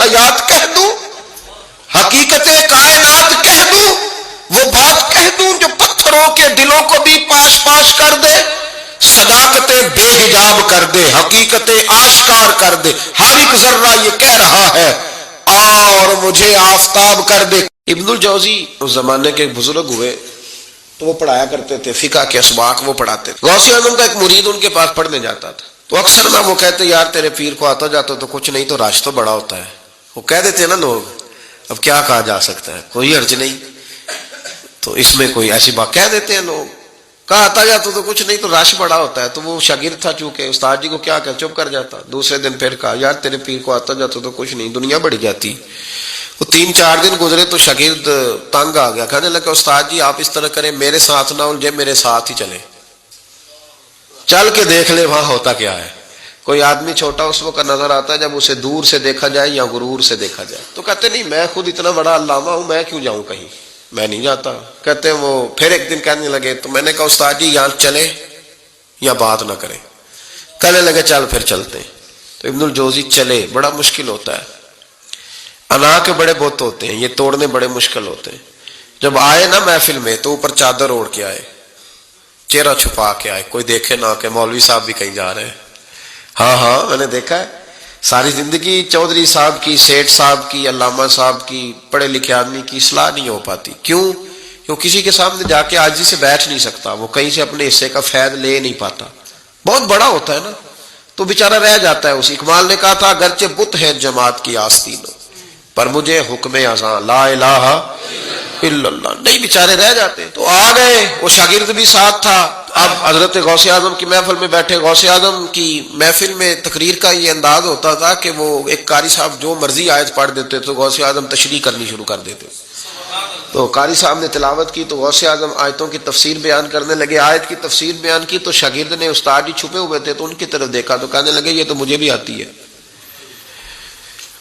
حیات کہہ دوں، حقیقت کائنات کہہ دوں، وہ بات کہہ دوں جو پتھروں کے دلوں کو بھی پاش پاش کر دے، صداقت بے حجاب کر دے، حقیقت آشکار کر دے، ہر ایک ذرہ یہ کہہ رہا ہے اور مجھے آفتاب کر دے۔ ابن الجوزی اس زمانے کے بزرگ ہوئے تو وہ پڑھایا کرتے تھے، فقہ کے اسباق وہ پڑھاتے تھے۔ غوث اعظم کا ایک مرید ان کے پاس پڑھنے جاتا تھا تو اکثر نہ وہ کہتے یار تیرے پیر کو آتا جاتا تو کچھ نہیں، تو راش تو بڑا ہوتا ہے، وہ کہہ دیتے ہیں نا لوگ، اب کیا کہا جا سکتا ہے، کوئی حرج نہیں، تو اس میں کوئی ایسی بات کہہ دیتے ہیں لوگ، کہا آتا جاتا تو کچھ نہیں، تو رش بڑا ہوتا ہے۔ تو وہ شاگرد تھا چونکہ استاد جی کو کیا کہ چپ کر جاتا، دوسرے دن پھر کہا یار تیرے پیر کو آتا جاتا تو کچھ نہیں، دنیا بڑھ جاتی۔ وہ 3-4 دن گزرے تو شاگرد تنگ آ گیا، کہنے لگا استاد جی آپ اس طرح کریں، میرے ساتھ نہ الجھے، میرے ساتھ ہی چلے، چل کے دیکھ لے وہاں ہوتا کیا ہے۔ کوئی آدمی چھوٹا اس وقت نظر آتا ہے جب اسے دور سے دیکھا جائے یا غرور سے دیکھا جائے، تو کہتے نہیں میں خود اتنا بڑا علامہ ہوں، میں کیوں جاؤں کہیں، میں نہیں جاتا۔ کہتے ہیں وہ پھر ایک دن کہنے لگے تو میں نے کہا استاد جی یہاں چلے یا بات نہ کریں، کہنے لگے چل پھر چلتے ہیں۔ تو ابن الجوزی چلے، بڑا مشکل ہوتا ہے، انا کے بڑے بت ہوتے ہیں، یہ توڑنے بڑے مشکل ہوتے ہیں۔ جب آئے نا محفل میں تو اوپر چادر اوڑھ کے آئے، چہرہ چھپا کے آئے، کوئی دیکھے نہ کہ مولوی صاحب بھی کہیں جا رہے ہیں۔ ہاں میں نے دیکھا ہے، ساری زندگی چودھری صاحب کی، سیٹھ صاحب کی، علامہ صاحب کی، پڑھے لکھے آدمی کی اصلاح نہیں ہو پاتی۔ کیوں؟ کسی کے سامنے جا کے عاجزی سے بیٹھ نہیں سکتا، وہ کہیں سے اپنے حصے کا فیض لے نہیں پاتا، بہت بڑا ہوتا ہے نا، تو بیچارہ رہ جاتا ہے۔ اسی اقبال نے کہا تھا اگرچہ بت ہے جماعت کی آستین پر مجھے حکم اذاں لا الہ الا اللہ، نہیں بیچارے رہ جاتے۔ تو آ گئے، وہ شاگرد بھی ساتھ تھا۔ اب حضرت غوث اعظم کی محفل میں بیٹھے، غوث اعظم کی محفل میں تقریر کا یہ انداز ہوتا تھا کہ وہ ایک قاری صاحب جو مرضی آیت پڑھ دیتے تو غوث اعظم تشریح کرنی شروع کر دیتے۔ تو قاری صاحب نے تلاوت کی تو غوث اعظم آیتوں کی تفسیر بیان کرنے لگے، آیت کی تفسیر بیان کی تو شاگرد نے، استاد جی چھپے ہوئے تھے تو ان کی طرف دیکھا تو کہنے لگے یہ تو مجھے بھی آتی ہے۔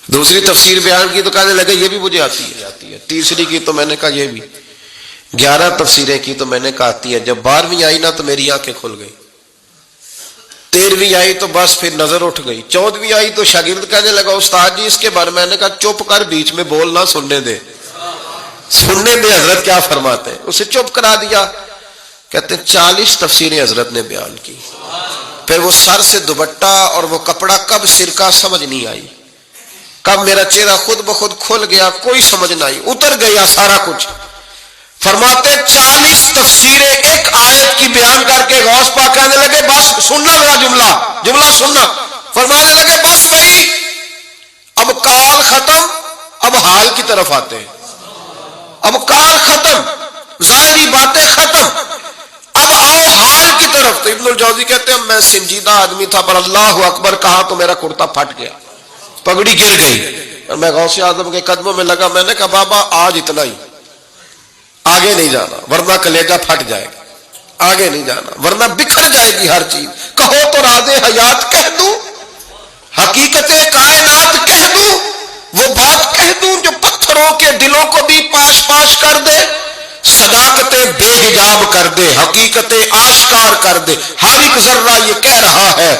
دوسری تفسیر بیان کی تو کہنے لگے یہ بھی مجھے آتی ہے۔ تیسری کی تو میں نے کہا یہ بھی۔ 11 تفسیریں کی تو میں نے کہا آتی ہے۔ جب 12ویں آئی نا تو میری آنکھیں کھل گئی، 13ویں آئی تو بس پھر نظر اٹھ گئی، 14ویں آئی تو شاگرد کہنے لگا استاد جی اس کے بارے میں نے کہا چپ کر، بیچ میں بولنا، سننے دے حضرت کیا فرماتے ہیں۔ اسے چپ کرا دیا۔ کہتے ہیں 40 تفسیریں حضرت نے بیان کی، پھر وہ سر سے دوپٹہ اور وہ کپڑا کب سرکا سمجھ نہیں آئی، کب میرا چہرہ خود بخود کھل گیا کوئی سمجھ نہ آئی، اتر گیا سارا کچھ۔ فرماتے 40 تفسیریں ایک آیت کی بیان کر کے غوث پاک کہنے لگے بس سننا میرا جملہ سننا، فرمانے لگے بس وہی، اب کال ختم، اب حال کی طرف آتے ہیں، اب کال ختم، ظاہری باتیں ختم، اب آؤ حال کی طرف۔ تو ابن الجوزی کہتے ہیں میں سنجیدہ آدمی تھا پر اللہ اکبر کہا تو میرا کرتا پھٹ گیا، پگڑی گر گئی، اور میں غوث اعظم کے قدموں میں لگا۔ میں نے کہا بابا آج اتنا ہی، آگے نہیں جانا ورنہ کلیجہ پھٹ جائے گا، آگے نہیں جانا ورنہ بکھر جائے گی ہر چیز۔ کہو تو راز حیات کہہ دوں، حقیقت کائنات کہہ دوں، وہ بات کہہ دوں جو پتھروں کے دلوں کو بھی پاش پاش کر دے، صداقت بے حجاب کر دے، حقیقت آشکار کر دے، ہر ایک ذرہ یہ کہہ رہا ہے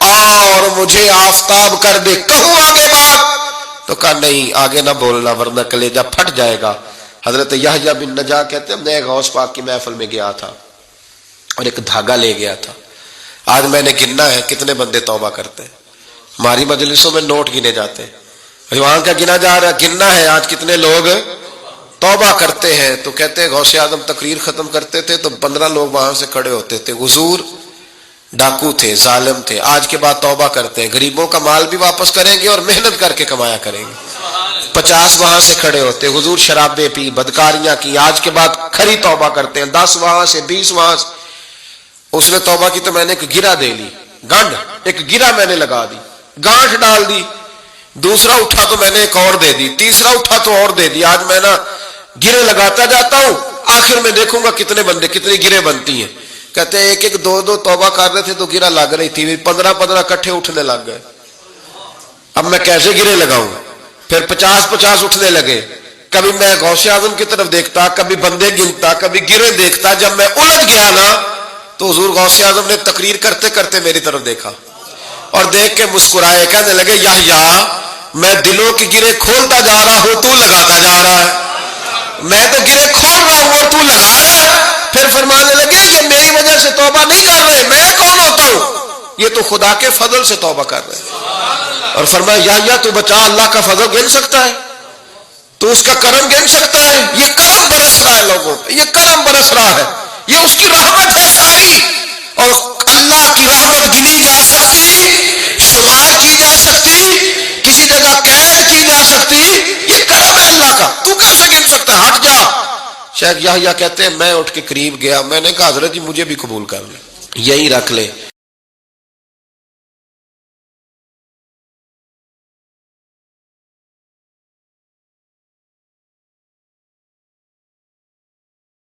اور مجھے آفتاب کر دے۔ کہوں آگے بات تو کہا نہیں آگے نہ بولنا ورنہ کلیجہ پھٹ جائے گا۔ حضرت یحییٰ بن نجاح کہتے ہیں میں غوث پاک کی محفل میں گیا تھا اور ایک دھاگا لے گیا تھا، آج میں نے گننا ہے کتنے بندے توبہ کرتے ہیں، ہماری مجلسوں میں نوٹ گنے جاتے ہیں، وہاں کا گنا جا رہا ہے، گننا ہے آج کتنے لوگ توبہ کرتے ہیں۔ تو کہتے ہیں غوث اعظم تقریر ختم کرتے تھے تو 15 لوگ وہاں سے کھڑے ہوتے تھے، حضور ڈاکو تھے، ظالم تھے، آج کے بعد توبہ کرتے ہیں، غریبوں کا مال بھی واپس کریں گے اور محنت کر کے کمایا کریں گے۔ 50 وہاں سے کھڑے ہوتے، حضور شرابیں پی، بدکاریاں کی، آج کے بعد کھری توبہ کرتے ہیں، 10 وہاں سے، 20 وہاں سے۔ اس نے توبہ کی تو میں نے ایک گرہ دے لی، گنڈ ایک گرہ میں نے لگا دی، گانٹھ ڈال دی، دوسرا اٹھا تو میں نے ایک اور دے دی، تیسرا اٹھا تو اور دے دی، آج میں نا گرے لگاتا جاتا ہوں، آخر میں دیکھوں گا کتنے بندے کتنی گرے بنتی ہیں۔ کہتے ہیں ایک 2 توبہ کر رہے تھے تو گرہ لگ رہی تھی، 15 کٹھے اٹھنے لگ گئے، اب میں کیسے گرے لگاؤں؟ پھر 50 اٹھنے لگے، کبھی میں غوث اعظم کی طرف دیکھتا، کبھی بندے گنتا، کبھی گرے دیکھتا، جب میں الجھ گیا نا تو حضور غوث اعظم نے تقریر کرتے کرتے میری طرف دیکھا اور دیکھ کے مسکرائے، کہنے لگے یحییٰ میں دلوں کی گرے کھولتا جا رہا ہوں، تو لگاتا جا رہا ہے، میں تو گرے کھول رہا ہوں اور تو لگا رہا ہے۔ پھر فرمانے لگے یہ میری وجہ سے توبہ نہیں کر رہے، میں کون ہوتا ہوں، یہ تو خدا کے فضل سے توبہ کر رہے ہیں۔ اور فرمایا یا تو بچا، اللہ کا فضل گن سکتا ہے، تو اس کا کرم گن سکتا ہے، یہ کرم برس رہا ہے لوگوں پہ، یہ کرم برس رہا ہے، یہ اس کی رحمت ہے ساری۔ اور اللہ کی رحمت گنی جا سکتی، شمار کی جا سکتی، کسی جگہ قید کی جا سکتی، یہ کرم ہے اللہ کا، تو کیسے گن سکتا ہے، ہٹ جا۔ شیخ یحییٰ کہتے ہیں میں اٹھ کے قریب گیا، میں نے کہا حضرت جی مجھے بھی قبول کر لیں، یہی رکھ لیں۔